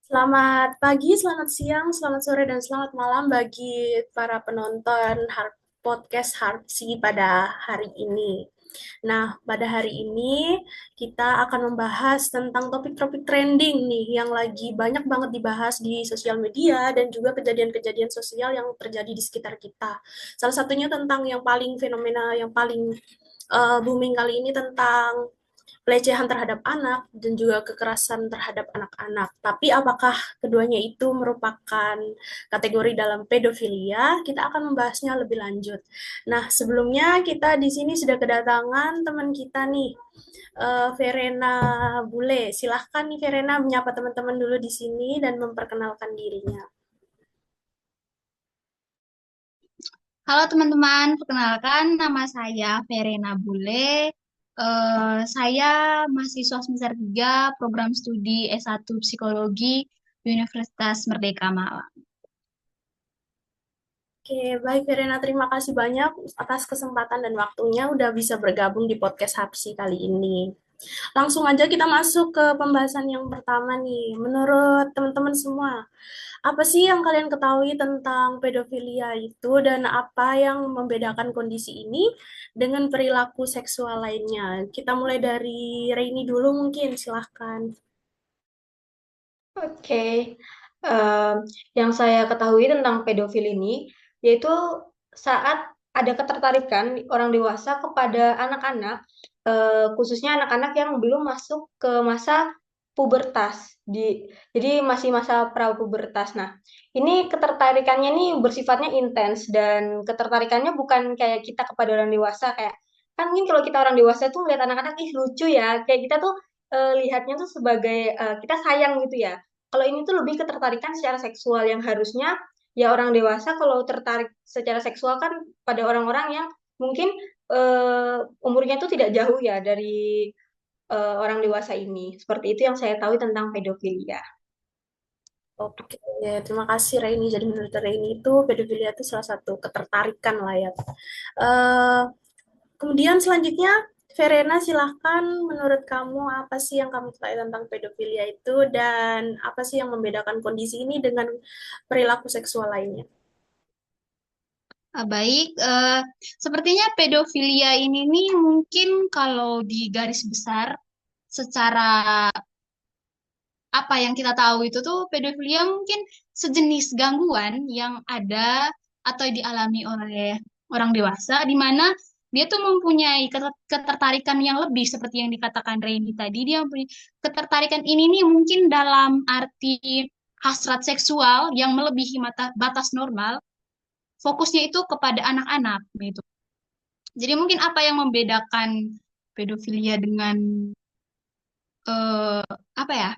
Selamat pagi, selamat siang, selamat sore, dan selamat malam bagi para penonton podcast Harpsi pada hari ini. Nah, pada hari ini kita akan membahas tentang topik-topik trending nih yang lagi banyak banget dibahas di sosial media dan juga kejadian-kejadian sosial yang terjadi di sekitar kita. Salah satunya tentang yang paling fenomena yang paling booming kali ini tentang pelecehan terhadap anak dan juga kekerasan terhadap anak-anak. Tapi apakah keduanya itu merupakan kategori dalam pedofilia? Kita akan membahasnya lebih lanjut. Nah, sebelumnya kita di sini sudah kedatangan teman kita nih, Verena Bule. Silahkan nih Verena menyapa teman-teman dulu di sini dan memperkenalkan dirinya. Halo teman-teman, perkenalkan nama saya Verena Bule. Saya mahasiswa semester 3 program studi S1 Psikologi Universitas Merdeka Malang. Oke, baik Verena, terima kasih banyak atas kesempatan dan waktunya udah bisa bergabung di podcast Hapsi kali ini. Langsung aja kita masuk ke pembahasan yang pertama nih. Menurut teman-teman semua, apa sih yang kalian ketahui tentang pedofilia itu dan apa yang membedakan kondisi ini dengan perilaku seksual lainnya? Kita mulai dari Reini dulu mungkin, silahkan. Oke, Em, yang saya ketahui tentang pedofil ini yaitu saat ada ketertarikan orang dewasa kepada anak-anak, khususnya anak-anak yang belum masuk ke masa pubertas, jadi masih masa prapubertas. Nah, ini ketertarikannya nih bersifatnya intens dan ketertarikannya bukan kayak kita kepada orang dewasa kayak kan mungkin kalau kita orang dewasa tuh ngeliat anak-anak ih lucu ya, kayak kita tuh lihatnya tuh sebagai kita sayang gitu ya. Kalau ini tuh lebih ketertarikan secara seksual yang harusnya ya orang dewasa kalau tertarik secara seksual kan pada orang-orang yang mungkin umurnya itu tidak jauh ya dari orang dewasa ini. Seperti itu yang saya tahu tentang pedofilia. Oke, terima kasih Reini. Jadi menurut Reini itu pedofilia itu salah satu ketertarikan lah ya. Eh, Kemudian selanjutnya, Verena, silahkan menurut kamu apa sih yang kamu ketahui tentang pedofilia itu dan apa sih yang membedakan kondisi ini dengan perilaku seksual lainnya? Baik, sepertinya pedofilia ini nih mungkin kalau di garis besar secara apa yang kita tahu itu tuh pedofilia mungkin sejenis gangguan yang ada atau dialami oleh orang dewasa di mana dia tuh mempunyai ketertarikan yang lebih seperti yang dikatakan Reini tadi. Dia mempunyai ketertarikan ini nih mungkin dalam arti hasrat seksual yang melebihi batas normal, fokusnya itu kepada anak-anak gitu. Jadi mungkin apa yang membedakan pedofilia dengan apa ya,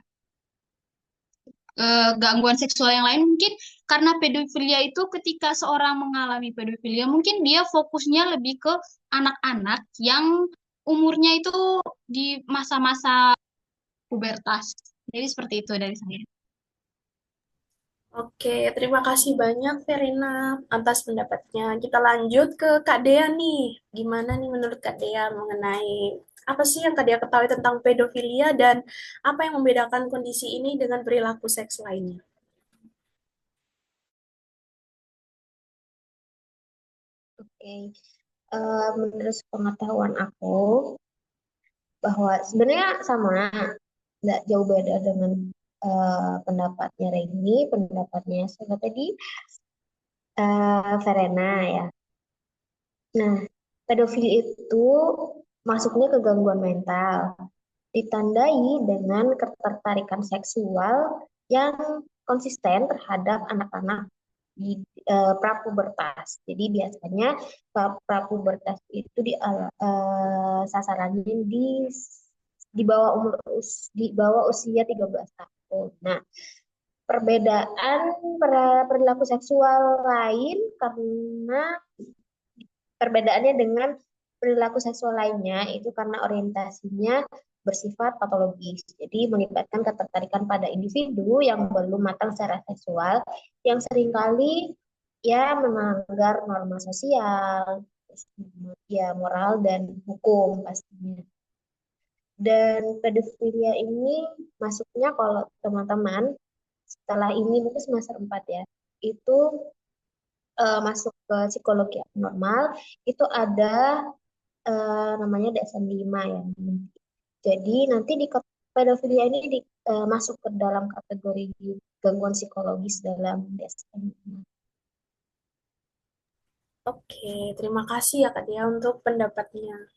gangguan seksual yang lain mungkin karena pedofilia itu ketika seorang mengalami pedofilia mungkin dia fokusnya lebih ke anak-anak yang umurnya itu di masa-masa pubertas. Jadi seperti itu dari saya. Oke, terima kasih banyak Verena atas pendapatnya. Kita lanjut ke Kak Dea nih. Gimana nih menurut Kak Dea mengenai apa sih yang Kak Dea ketahui tentang pedofilia dan apa yang membedakan kondisi ini dengan perilaku seks lainnya? Oke, menurut pengetahuan aku bahwa sebenarnya sama, nggak jauh beda dengan pendapatnya Reni, pendapatnya siapa tadi, Verena ya. Nah, pedofili itu masuknya ke gangguan mental, ditandai dengan ketertarikan seksual yang konsisten terhadap anak-anak di prapubertas. Jadi biasanya prapubertas itu sasarannya di bawah di bawah usia 13 tahun. Nah, perbedaan perilaku seksual lain karena perbedaannya dengan perilaku seksual lainnya itu karena orientasinya bersifat patologis. Jadi melibatkan ketertarikan pada individu yang belum matang secara seksual, yang seringkali ya melanggar norma sosial, ya moral dan hukum pastinya. Dan pedofilia ini masuknya kalau teman-teman setelah ini mungkin semester 4 ya, itu masuk ke psikologi abnormal, itu ada namanya DSM-5 ya. Jadi nanti di pedofilia ini masuk ke dalam kategori gangguan psikologis dalam DSM-5. Oke, terima kasih ya Kak Dia untuk pendapatnya.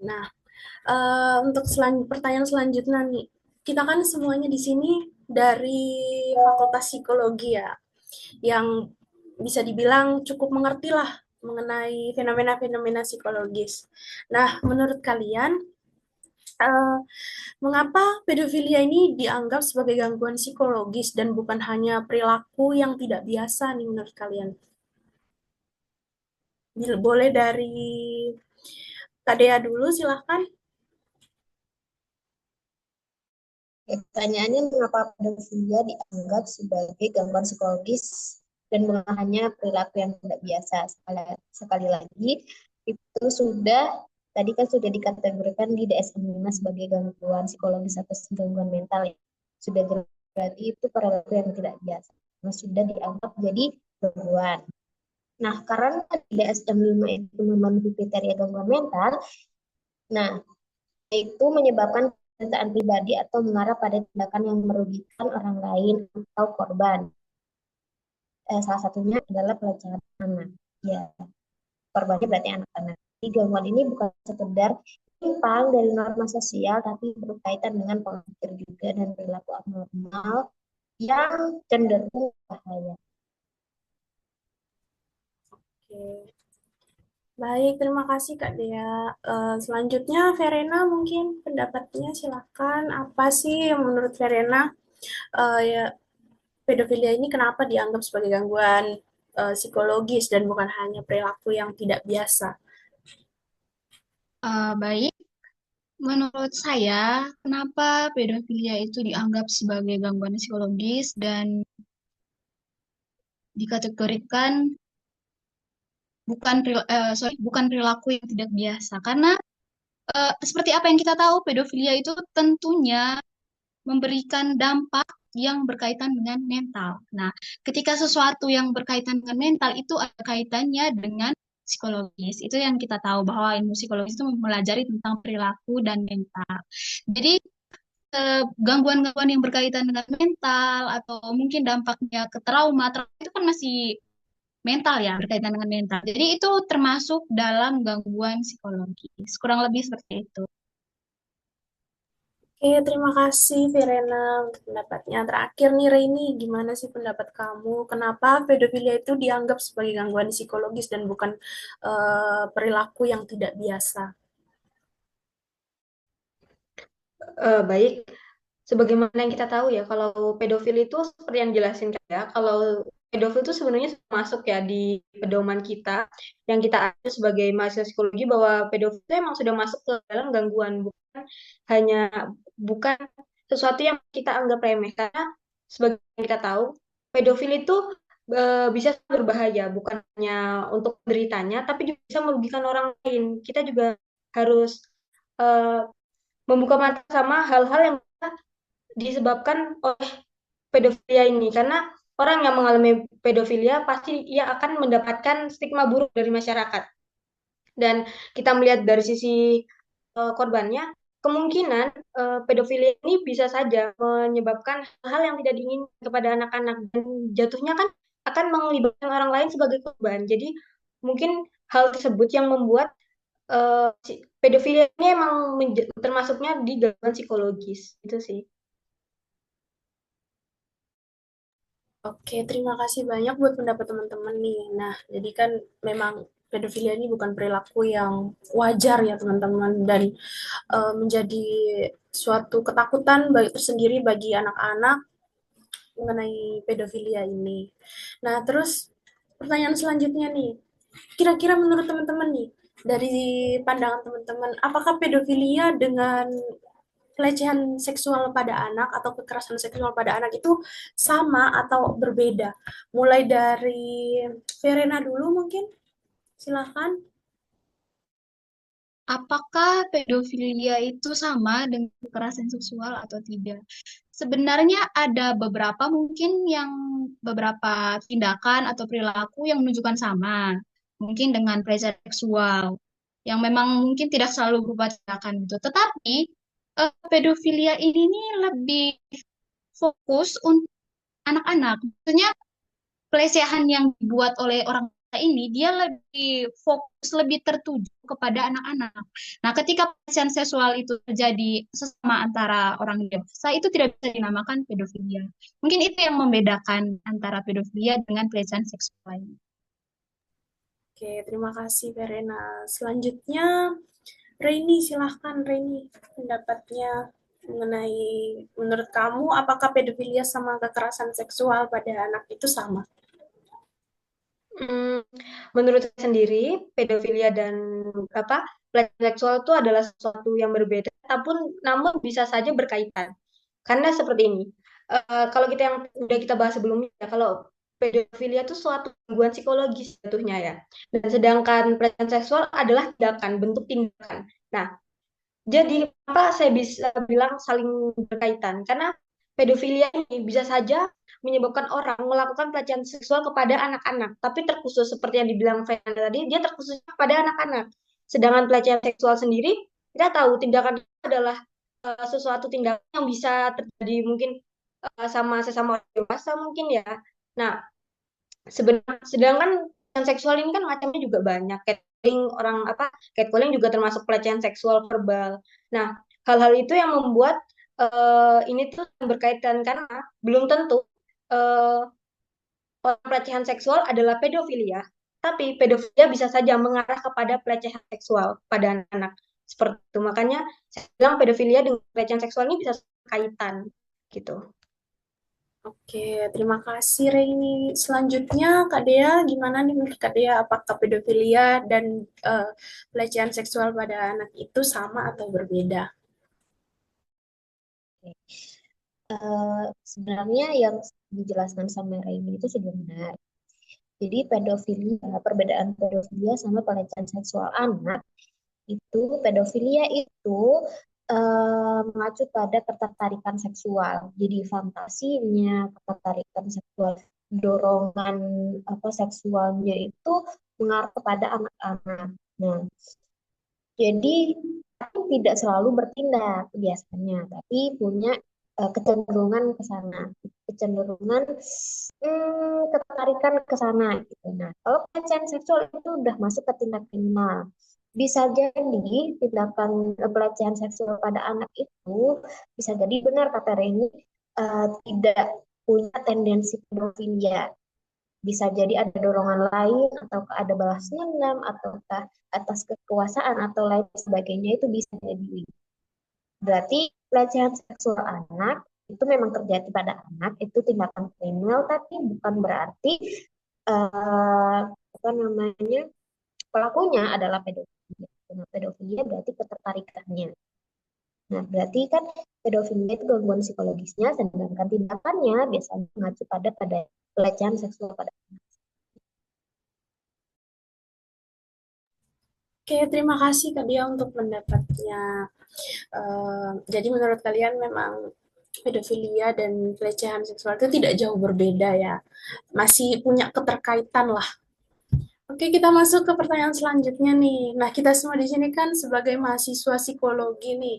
Nah, untuk pertanyaan selanjutnya nih, kita kan semuanya di sini dari Fakultas Psikologi ya, yang bisa dibilang cukup mengerti lah mengenai fenomena-fenomena psikologis. Nah, menurut kalian, eh, mengapa pedofilia ini dianggap sebagai gangguan psikologis dan bukan hanya perilaku yang tidak biasa nih menurut kalian? Boleh dari Kak Dea dulu, silahkan. Pertanyaannya mengapa pedofilia dianggap sebagai gangguan psikologis dan bukan hanya perilaku yang tidak biasa. Sekali lagi, itu tadi kan sudah dikategorikan di DSM-5 sebagai gangguan psikologis atau gangguan mental ya. Sudah berarti itu perilaku yang tidak biasa. Nah, sudah dianggap jadi gangguan. Nah, karena DSM-5 itu memenuhi kriteria gangguan mental, nah itu menyebabkan penderitaan pribadi atau mengarah pada tindakan yang merugikan orang lain atau korban. Salah satunya adalah pelecehan anak. Ya, korbannya berarti anak-anak. Jadi gangguan ini bukan sekedar timpang dari norma sosial, tapi berkaitan dengan pola pikir juga dan perilaku abnormal yang cenderung bahaya. Oke. Baik, terima kasih Kak Dea. Selanjutnya, Verena mungkin pendapatnya silakan. Apa sih yang menurut Verena ya, pedofilia ini kenapa dianggap sebagai gangguan psikologis dan bukan hanya perilaku yang tidak biasa? Baik, menurut saya, kenapa pedofilia itu dianggap sebagai gangguan psikologis dan dikategorikan bukan perilaku yang tidak biasa? Karena seperti apa yang kita tahu, pedofilia itu tentunya memberikan dampak yang berkaitan dengan mental. Nah, ketika sesuatu yang berkaitan dengan mental itu ada kaitannya dengan psikologis. Itu yang kita tahu bahwa ilmu psikologis itu mempelajari tentang perilaku dan mental. Jadi, gangguan-gangguan yang berkaitan dengan mental atau mungkin dampaknya ke trauma itu kan masih mental ya, berkaitan dengan mental. Jadi itu termasuk dalam gangguan psikologis. Kurang lebih seperti itu. Oke, terima kasih Verena untuk pendapatnya. Terakhir nih Reini, gimana sih pendapat kamu? Kenapa pedofilia itu dianggap sebagai gangguan psikologis dan bukan perilaku yang tidak biasa? Baik, sebagaimana yang kita tahu ya, kalau pedofil itu seperti yang jelasin kan ya, kalau pedofil itu sebenarnya masuk ya di pedoman kita yang kita ada sebagai mahasiswa psikologi bahwa pedofil itu emang sudah masuk ke dalam gangguan, hanya bukan sesuatu yang kita anggap remeh karena sebagai yang kita tahu pedofil itu bisa berbahaya bukan hanya untuk penderitanya tapi juga bisa merugikan orang lain. Kita juga harus eh, membuka mata sama hal-hal yang disebabkan oleh pedofilia ini karena orang yang mengalami pedofilia pasti ia akan mendapatkan stigma buruk dari masyarakat dan kita melihat dari sisi korbannya kemungkinan pedofilia ini bisa saja menyebabkan hal yang tidak diinginkan kepada anak-anak dan jatuhnya kan akan melibatkan orang lain sebagai korban jadi mungkin hal tersebut yang membuat pedofilia ini emang termasuknya di gangguan psikologis itu sih. Oke, terima kasih banyak buat pendapat teman-teman nih. Nah, jadi kan memang pedofilia ini bukan perilaku yang wajar ya teman-teman dan menjadi suatu ketakutan tersendiri bagi anak-anak mengenai pedofilia ini. Nah, terus pertanyaan selanjutnya nih, kira-kira menurut teman-teman nih, dari pandangan teman-teman, apakah pedofilia dengan pelecehan seksual pada anak atau kekerasan seksual pada anak itu sama atau berbeda? Mulai dari Verena dulu mungkin, silahkan. Apakah pedofilia itu sama dengan kekerasan seksual atau tidak? Sebenarnya ada beberapa mungkin yang beberapa tindakan atau perilaku yang menunjukkan sama, mungkin dengan pelecehan seksual, yang memang mungkin tidak selalu berupa tindakan gitu. Tetapi pedofilia ini nih lebih fokus untuk anak-anak. Maksudnya pelecehan yang dibuat oleh orang tua ini dia lebih fokus, lebih tertuju kepada anak-anak. Nah, ketika pelecehan seksual itu terjadi sesama antara orang dewasa, itu tidak bisa dinamakan pedofilia. Mungkin itu yang membedakan antara pedofilia dengan pelecehan seksual lain. Oke, terima kasih Verena. Selanjutnya, Reini, silahkan Reini pendapatnya mengenai menurut kamu apakah pedofilia sama kekerasan seksual pada anak itu sama? Hmm, menurut saya sendiri, pedofilia dan pelecehan seksual itu adalah sesuatu yang berbeda, namun bisa saja berkaitan. Karena seperti ini, kalau kita yang udah kita bahas sebelumnya, kalau pedofilia itu suatu gangguan psikologis jatuhnya ya. Dan sedangkan pelecehan seksual adalah tindakan, bentuk tindakan. Nah, jadi apa saya bisa bilang saling berkaitan? Karena pedofilia ini bisa saja menyebabkan orang melakukan pelecehan seksual kepada anak-anak, tapi terkhusus seperti yang dibilang Fernanda tadi, dia terkhusus pada anak-anak. Sedangkan pelecehan seksual sendiri, kita tahu tindakan itu adalah sesuatu tindakan yang bisa terjadi mungkin sama sesama orang dewasa mungkin ya. Nah, sedangkan pelecehan seksual ini kan macamnya juga banyak. Catcalling juga termasuk pelecehan seksual verbal. Nah, hal-hal itu yang membuat ini tuh berkaitan karena belum tentu uh, pelecehan seksual adalah pedofilia, tapi pedofilia bisa saja mengarah kepada pelecehan seksual pada anak. Seperti itu. Makanya saya bilang pedofilia dengan pelecehan seksual ini bisa kaitan gitu. Oke, terima kasih Reini. Selanjutnya, Kak Dea, gimana nih menurut Kak Dea? Apakah pedofilia dan eh, pelecehan seksual pada anak itu sama atau berbeda? Sebenarnya yang dijelaskan sama Raini itu sudah benar. Jadi pedofilia, perbedaan pedofilia sama pelecehan seksual anak itu pedofilia itu mengacu pada ketertarikan seksual. Jadi fantasinya, ketertarikan seksual, dorongan apa seksualnya itu mengarah kepada anak-anak. Nah, jadi aku tidak selalu bertindak biasanya, tapi punya kecenderungan ke sana, kecenderungan ketertarikan ke sana gitu. Nah, kalau pelecehan seksual itu udah masuk ke tindak kriminal. Bisa jadi tindakan pelecehan seksual pada anak itu bisa jadi benar kata Reni tidak punya tendensi pedofilia. Bisa jadi ada dorongan lain atau ada balas dendam ataukah atas kekuasaan atau lain sebagainya itu bisa jadi. Berarti pelecehan seksual anak itu memang terjadi pada anak, itu tindakan kriminal, tapi bukan berarti apa namanya pelakunya adalah pedofilia. Nah, pedofilia berarti ketertarikannya. Nah, berarti kan pedofilia itu gangguan psikologisnya, sedangkan tindakannya biasanya mengacu pada pelecehan seksual pada anak. Oke, terima kasih Kak Dea untuk pendapatnya. Jadi menurut kalian memang pedofilia dan pelecehan seksual itu tidak jauh berbeda ya. Masih punya keterkaitan lah. Oke, kita masuk ke pertanyaan selanjutnya nih. Nah, kita semua di sini kan sebagai mahasiswa psikologi nih.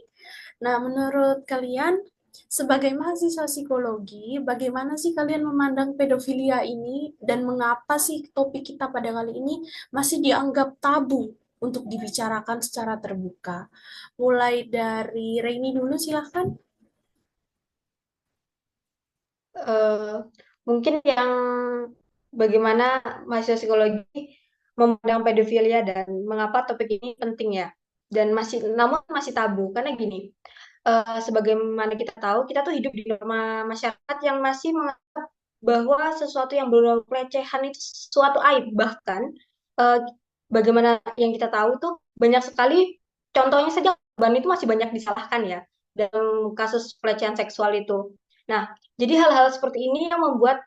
Nah, menurut kalian sebagai mahasiswa psikologi, bagaimana sih kalian memandang pedofilia ini dan mengapa sih topik kita pada kali ini masih dianggap tabu untuk dibicarakan secara terbuka? Mulai dari Reini dulu, silahkan. Eh, Mungkin yang bagaimana mahasiswa psikologi memandang pedofilia dan mengapa topik ini penting ya, dan namun masih tabu karena gini, sebagaimana kita tahu kita tuh hidup di norma masyarakat yang masih menganggap bahwa sesuatu yang berupa pelecehan itu suatu aib, bahkan eh, bagaimana yang kita tahu tuh banyak sekali contohnya saja korban itu masih banyak disalahkan ya dalam kasus pelecehan seksual itu. Nah, jadi hal-hal seperti ini yang membuat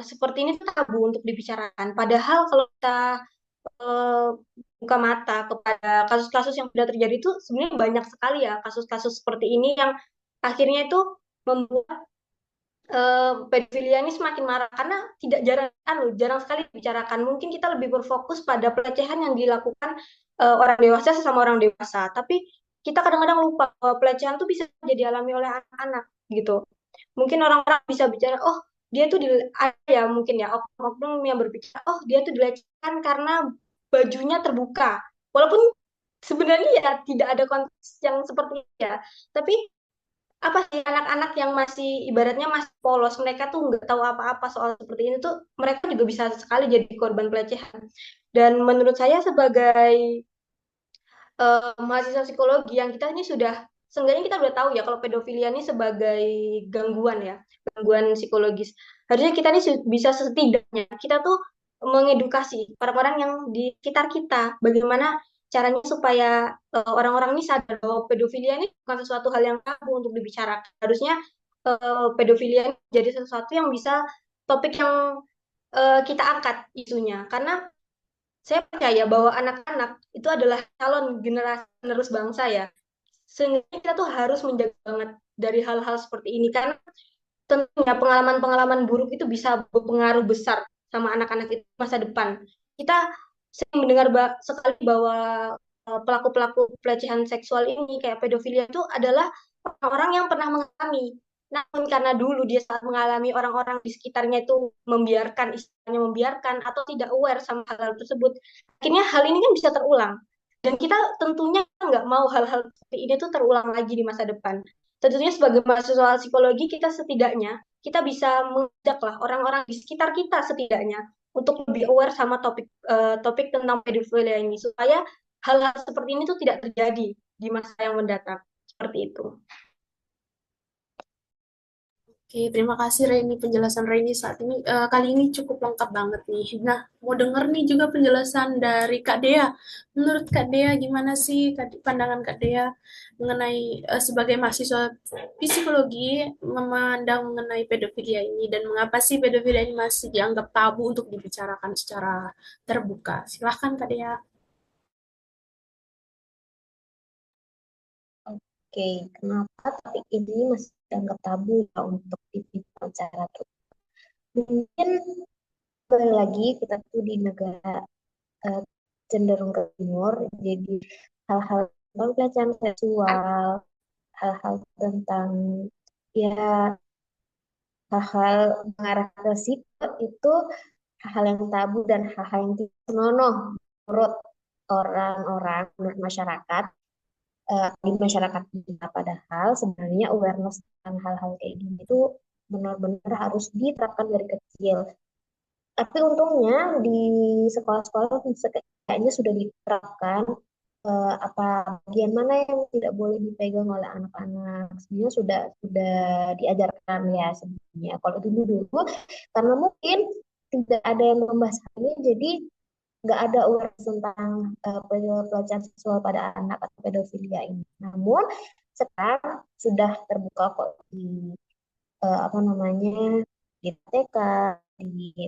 seperti ini tuh tabu untuk dibicarakan. Padahal kalau kita eh, buka mata kepada kasus-kasus yang sudah terjadi itu sebenarnya banyak sekali ya kasus-kasus seperti ini yang akhirnya itu membuat pedofilia ini semakin marah karena tidak jarang sekali dibicarakan. Mungkin kita lebih berfokus pada pelecehan yang dilakukan orang dewasa sesama orang dewasa, tapi kita kadang-kadang lupa bahwa pelecehan itu bisa jadi alami oleh anak-anak gitu. Mungkin orang-orang bisa bicara, oh dia tuh ada ya mungkin ya oknum yang berbicara, oh dia tuh dilecehkan karena bajunya terbuka. Walaupun sebenarnya ya tidak ada konteks yang seperti itu ya. Tapi apa sih anak-anak yang masih ibaratnya masih polos, mereka tuh nggak tahu apa-apa soal seperti ini tuh mereka juga bisa sekali jadi korban pelecehan. Dan menurut saya sebagai mahasiswa psikologi yang kita ini sudah seenggaknya kita udah tahu ya kalau pedofilia ini sebagai gangguan ya, gangguan psikologis. Harusnya kita ini bisa setidaknya kita tuh mengedukasi orang-orang yang di sekitar kita bagaimana caranya supaya orang-orang ini sadar bahwa pedofilia ini bukan sesuatu hal yang tabu untuk dibicarakan. Harusnya pedofilia ini jadi sesuatu yang bisa topik yang kita angkat isunya karena saya percaya bahwa anak-anak itu adalah calon generasi penerus bangsa ya. Sehingga kita tuh harus menjaga banget dari hal-hal seperti ini karena tentunya pengalaman-pengalaman buruk itu bisa berpengaruh besar sama anak-anak itu masa depan. Kita sering mendengar sekali bahwa pelaku-pelaku pelecehan seksual ini kayak pedofilia itu adalah orang-orang yang pernah mengalami. Namun karena dulu dia saat mengalami orang-orang di sekitarnya itu membiarkan, istilahnya membiarkan atau tidak aware sama hal-hal tersebut, akhirnya hal ini kan bisa terulang. Dan kita tentunya nggak mau hal-hal seperti ini tuh terulang lagi di masa depan. Tentunya sebagai mahasiswa psikologi kita setidaknya kita bisa mengajak lah orang-orang di sekitar kita setidaknya untuk lebih aware sama topik tentang pedofilia ini supaya hal-hal seperti ini tuh tidak terjadi di masa yang mendatang. Seperti itu. Oke, terima kasih Reni. Penjelasan Reni saat ini kali ini cukup lengkap banget nih. Nah, mau denger nih juga penjelasan dari Kak Dea. Menurut Kak Dea, gimana sih pandangan Kak Dea mengenai sebagai mahasiswa psikologi memandang mengenai pedofilia ini dan mengapa sih pedofilia ini masih dianggap tabu untuk dibicarakan secara terbuka? Silahkan Kak Dea. Oke, kenapa topik ini masih dianggap tabu ya untuk dibicara tuh? Mungkin kembali lagi kita tuh di negara eh, cenderung ke timur, jadi hal-hal tentang pelecehan seksual, hal-hal tentang ya hal-hal mengarah ke situ itu hal-hal yang tabu dan hal-hal yang tidak senonoh menurut orang-orang, menurut masyarakat di masyarakat kita. Padahal sebenarnya awareness tentang hal-hal kayak gini itu benar-benar harus diterapkan dari kecil. Tapi untungnya di sekolah-sekolah kayaknya sudah diterapkan apa bagian mana yang tidak boleh dipegang oleh anak-anak. Sebenarnya sudah diajarkan ya sebenarnya. Kalau dulu dulu karena mungkin tidak ada yang membahas hal ini, jadi nggak ada awareness tentang pelecehan seksual pada anak atau pedofilia ini. Namun sekarang sudah terbuka kok di apa namanya di TK, di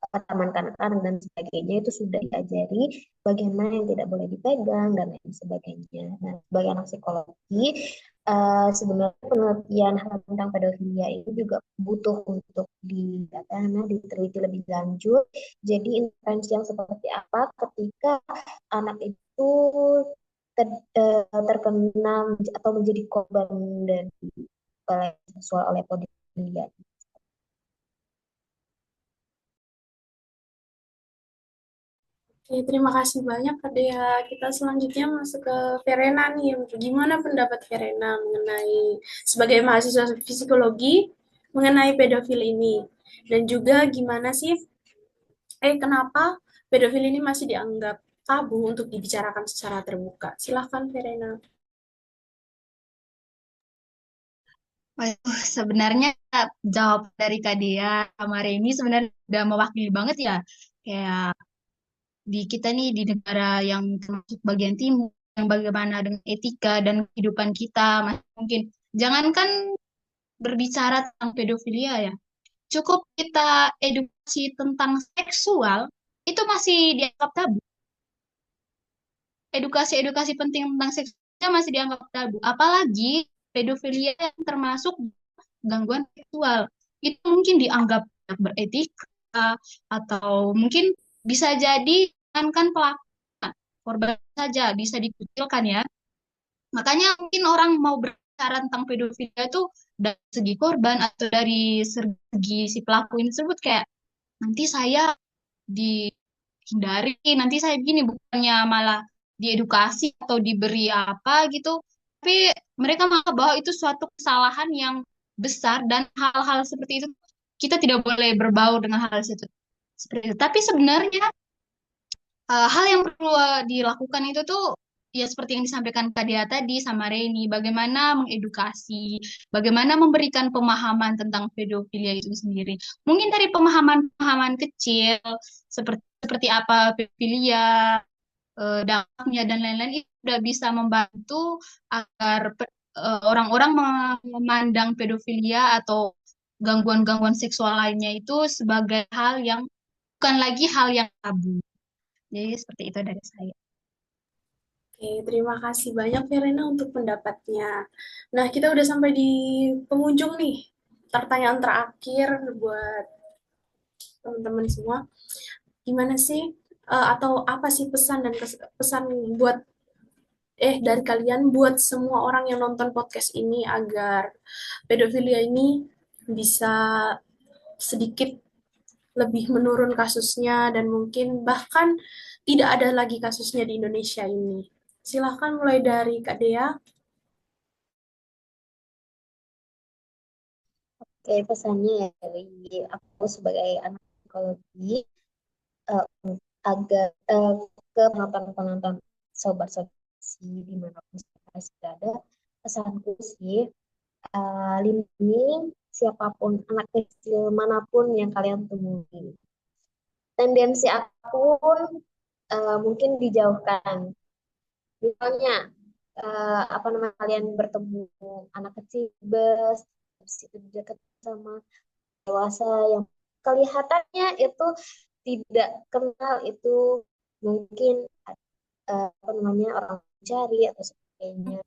taman kanak-kanak dan sebagainya itu sudah diajari bagian mana yang tidak boleh dipegang dan lain sebagainya. Nah, sebagai anak psikologi, sebenarnya penelitian hal tentang pedofilia itu juga butuh untuk apa namanya, diteliti lebih lanjut. Jadi intervensi yang seperti apa ketika anak itu terkena atau menjadi korban dari pelecehan seksual oleh pedofilia. Oke, terima kasih banyak Kak Dea. Kita selanjutnya masuk ke Verena nih. Gimana pendapat Verena mengenai sebagai mahasiswa psikologi mengenai pedofil ini? Dan juga gimana sih, kenapa pedofil ini masih dianggap tabu untuk dibicarakan secara terbuka? Silahkan Verena. Waduh, sebenarnya jawab dari Kak Dea sama Reni sebenarnya udah mewakili banget ya. Kayak di kita nih di negara yang termasuk bagian timur, yang bagaimana dengan etika dan kehidupan kita, mungkin jangankan berbicara tentang pedofilia ya, cukup kita edukasi tentang seksual itu masih dianggap tabu. Edukasi-edukasi penting tentang seksnya masih dianggap tabu. Apalagi pedofilia yang termasuk gangguan seksual. Itu mungkin dianggap tidak beretika atau mungkin bisa jadi kan pelaku korban saja bisa dikucilkan ya. Makanya mungkin orang mau berbicara tentang pedofilia itu dari segi korban atau dari segi si pelaku ini tersebut kayak nanti saya dihindari, nanti saya begini bukannya malah diedukasi atau diberi apa gitu. Tapi mereka menganggap bahwa itu suatu kesalahan yang besar dan hal-hal seperti itu kita tidak boleh berbaur dengan hal seperti itu. Tapi sebenarnya hal yang perlu dilakukan itu tuh ya seperti yang disampaikan Kak Dea tadi sama Reni, bagaimana mengedukasi, bagaimana memberikan pemahaman tentang pedofilia itu sendiri. Mungkin dari pemahaman-pemahaman kecil seperti apa pedofilia, dampaknya dan lain-lain itu sudah bisa membantu agar orang-orang memandang pedofilia atau gangguan-gangguan seksual lainnya itu sebagai hal yang bukan lagi hal yang tabu. Jadi seperti itu dari saya. Oke, terima kasih banyak Verena untuk pendapatnya. Nah, kita udah sampai di penghujung nih. Pertanyaan terakhir buat teman-teman semua. Gimana sih atau apa sih pesan dan pesan buat dari kalian buat semua orang yang nonton podcast ini agar pedofilia ini bisa sedikit lebih menurun kasusnya dan mungkin bahkan tidak ada lagi kasusnya di Indonesia ini. Silahkan mulai dari Kak Dea. Oke, pesannya ya dari aku sebagai anak psikologi, eh, agar ke penonton-penonton sobat-sobat dimanapun sudah ada, pesanku sih, lindungi siapapun anak kecil manapun yang kalian temui. Tendensi apapun mungkin dijauhkan. Misalnya apa namanya kalian bertemu anak kecil bebas, habis itu dekat sama dewasa yang kelihatannya itu tidak kenal, itu mungkin apa namanya orang mencari atau sebagainya.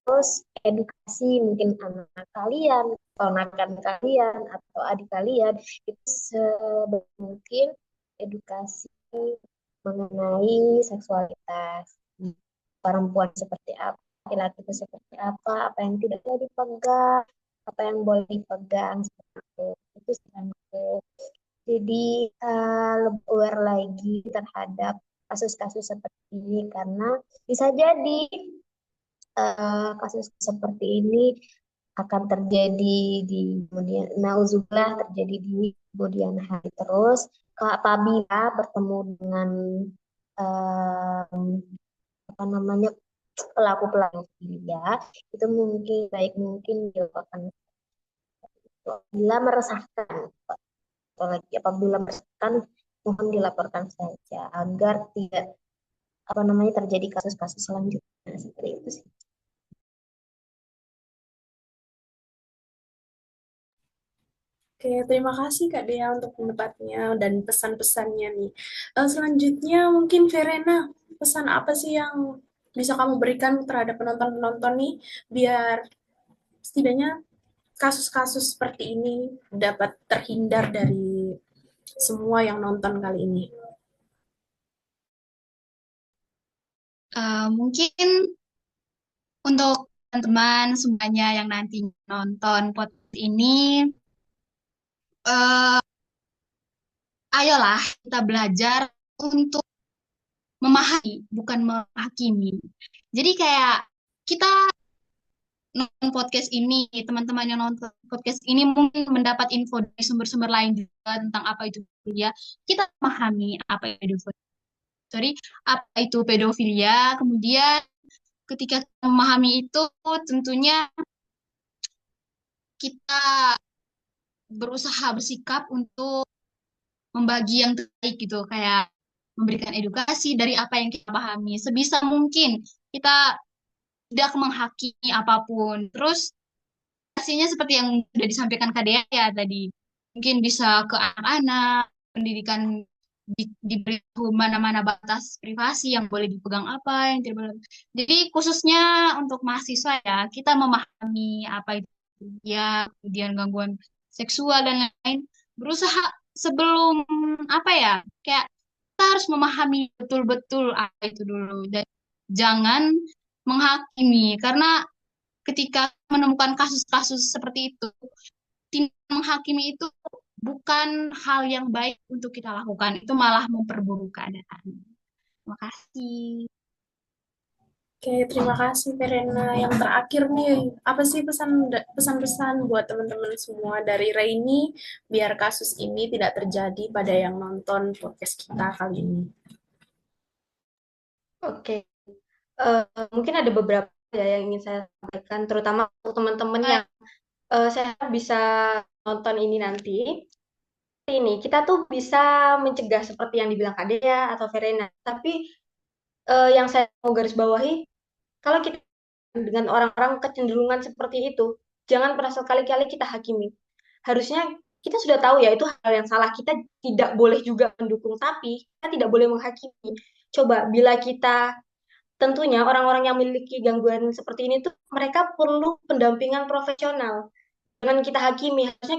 Terus edukasi mungkin anak kalian, ponakan kalian atau adik kalian itu sebaik mungkin edukasi mengenai seksualitas. Perempuan seperti apa, laki-laki itu seperti apa yang tidak boleh dipegang, apa yang boleh dipegang seperti itu. Itu saranku. Jadi lebih aware lagi terhadap kasus-kasus seperti ini karena bisa jadi kasus seperti ini akan terjadi di kemudian nauzubillah terjadi di kemudian hari terus apabila bertemu dengan em, apa namanya pelaku-pelaku ya itu mungkin baik mungkin dilakukan bila meresahkan atau lagi apabila meresahkan mohon dilaporkan saja agar tidak apa namanya terjadi kasus-kasus selanjutnya seperti itu sih. Oke, terima kasih Kak Dea untuk pendapatnya dan pesan-pesannya nih. Selanjutnya mungkin Verena, pesan apa sih yang bisa kamu berikan terhadap penonton-penonton nih biar setidaknya kasus-kasus seperti ini dapat terhindar dari semua yang nonton kali ini. Mungkin untuk teman-teman semuanya yang nanti nonton podcast ini, eh, ayolah kita belajar untuk memahami, bukan menghakimi. Jadi kayak kita nonton podcast ini, teman-teman yang nonton podcast ini mungkin mendapat info dari sumber-sumber lain juga tentang apa itu pedofilia. Kita memahami apa itu sorry, apa itu pedofilia. Kemudian ketika kita memahami itu, tentunya kita berusaha bersikap untuk membagi yang terbaik gitu, kayak memberikan edukasi dari apa yang kita pahami. Sebisa mungkin kita tidak menghakimi apapun. Terus pastinya seperti yang sudah disampaikan Kak Dea ya tadi, mungkin bisa ke anak-anak, pendidikan diberitahu mana-mana batas privasi yang boleh dipegang apa, yang tidak boleh. Jadi khususnya untuk mahasiswa ya, kita memahami apa itu ya, kemudian gangguan seksual dan lain-lain, berusaha sebelum apa ya, kayak kita harus memahami betul-betul apa itu dulu dan jangan menghakimi karena ketika menemukan kasus-kasus seperti itu, menghakimi itu bukan hal yang baik untuk kita lakukan. Itu malah memperburuk keadaan. Terima kasih. Oke, terima kasih Verena. Yang terakhir nih, apa sih pesan-pesan buat teman-teman semua dari Raini biar kasus ini tidak terjadi pada yang nonton podcast kita kali ini? Oke, mungkin ada beberapa ya yang ingin saya sampaikan, terutama untuk teman-teman yang saya bisa nonton ini nanti. Ini kita tuh bisa mencegah seperti yang dibilang Kak Dea atau Verena. Tapi yang saya mau garis bawahi, kalau kita dengan orang-orang kecenderungan seperti itu, jangan pernah sekali-kali kita hakimi. Harusnya kita sudah tahu ya itu hal yang salah. Kita tidak boleh juga mendukung, tapi kita tidak boleh menghakimi. Coba bila kita tentunya orang-orang yang memiliki gangguan seperti ini tuh mereka perlu pendampingan profesional. Jangan kita hakimi, harusnya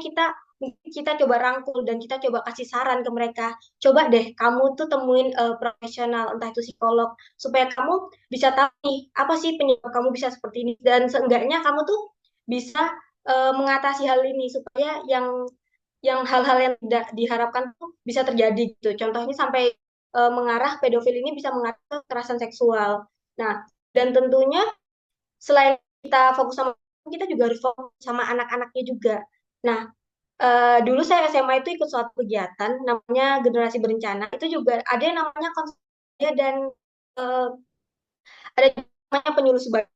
kita coba rangkul dan kita coba kasih saran ke mereka. Coba deh kamu tuh temuin profesional, entah itu psikolog, supaya kamu bisa tahu nih apa sih penyebab kamu bisa seperti ini dan seenggaknya kamu tuh bisa mengatasi hal ini supaya yang hal-hal yang tidak diharapkan tuh bisa terjadi gitu. Contohnya sampai mengarah pedofil ini bisa mengarah ke kekerasan seksual. Nah, dan tentunya selain kita fokus sama kita juga harus fokus sama anak-anaknya juga. Nah, dulu saya SMA itu ikut suatu kegiatan namanya Generasi Berencana. Itu juga ada yang namanya konselor dan uh, ada yang namanya penyuluh sebaya.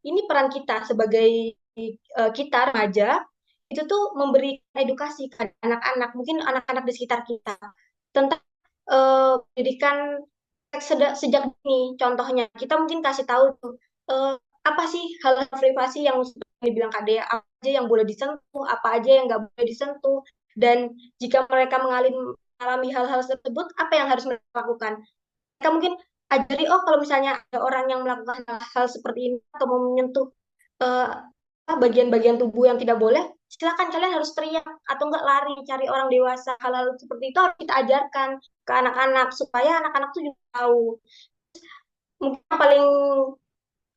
Ini peran kita sebagai kita remaja itu tuh memberi edukasi ke anak-anak, mungkin anak-anak di sekitar kita tentang pendidikan sejak dini. Contohnya, kita mungkin kasih tahu tuh apa sih hal-hal privasi yang dibilang Kak Dea, apa aja yang boleh disentuh, apa aja yang nggak boleh disentuh, dan jika mereka mengalami hal-hal tersebut, apa yang harus mereka lakukan? Mereka mungkin ajari, oh kalau misalnya ada orang yang melakukan hal seperti ini atau mau menyentuh eh, bagian-bagian tubuh yang tidak boleh, silakan kalian harus teriak atau enggak lari cari orang dewasa. Hal-hal seperti itu harus kita ajarkan ke anak-anak supaya anak-anak tuh juga tahu. Mungkin yang paling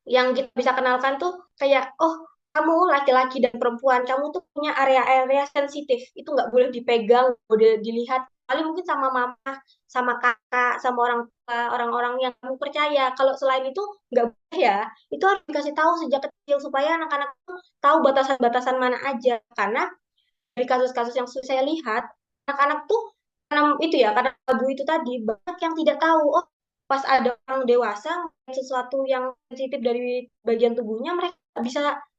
yang kita bisa kenalkan tuh kayak, oh kamu laki-laki dan perempuan, kamu tuh punya area-area sensitif, itu nggak boleh dipegang, nggak boleh dilihat. Paling mungkin sama mama, sama kakak, sama orang tua, orang-orang yang kamu percaya. Kalau selain itu nggak boleh ya. Itu harus dikasih tahu sejak kecil supaya anak-anak tuh tahu batasan-batasan mana aja. Karena dari kasus-kasus yang saya lihat, anak-anak tuh karena itu ya, karena tabu itu tadi, banyak yang tidak tahu. Oh, pas ada orang dewasa, sesuatu yang sensitif dari bagian tubuhnya, mereka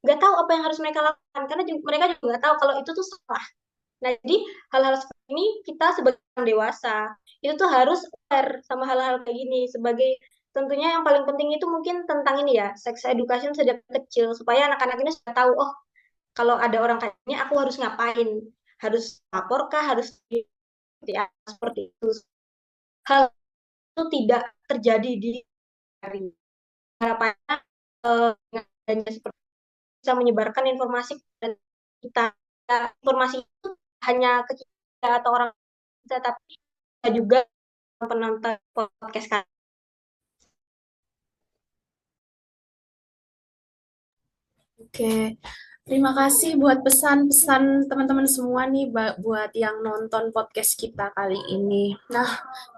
nggak tahu apa yang harus mereka lakukan. Karena mereka juga nggak tahu kalau itu tuh salah. Nah, jadi hal-hal seperti ini kita sebagai orang dewasa, itu tuh harus aware sama hal-hal kayak gini. Sebagai tentunya yang paling penting itu mungkin tentang ini ya, sex education sejak kecil, supaya anak-anak ini sudah tahu, oh kalau ada orang kayak gini aku harus ngapain, harus lapor kah, harus seperti itu. Hal itu tidak terjadi di hari harapannya dengan adanya seperti itu bisa menyebarkan informasi dan kita. Informasi itu hanya ke kita atau orang kita, tapi kita juga penonton podcast kami. Oke, terima kasih buat pesan-pesan teman-teman semua nih, buat yang nonton podcast kita kali ini. Nah,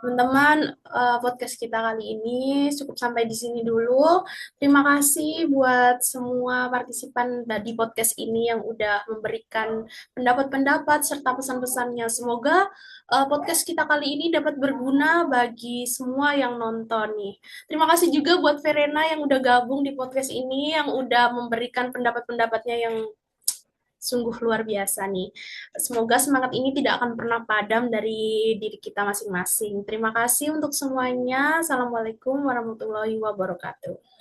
teman-teman, podcast kita kali ini cukup sampai di sini dulu. Terima kasih buat semua partisipan di podcast ini yang udah memberikan pendapat-pendapat serta pesan-pesannya. Semoga podcast kita kali ini dapat berguna bagi semua yang nonton nih. Terima kasih juga buat Verena yang udah gabung di podcast ini, yang udah memberikan pendapat-pendapatnya yang sungguh luar biasa nih. Semoga semangat ini tidak akan pernah padam dari diri kita masing-masing. Terima kasih untuk semuanya. Assalamualaikum warahmatullahi wabarakatuh.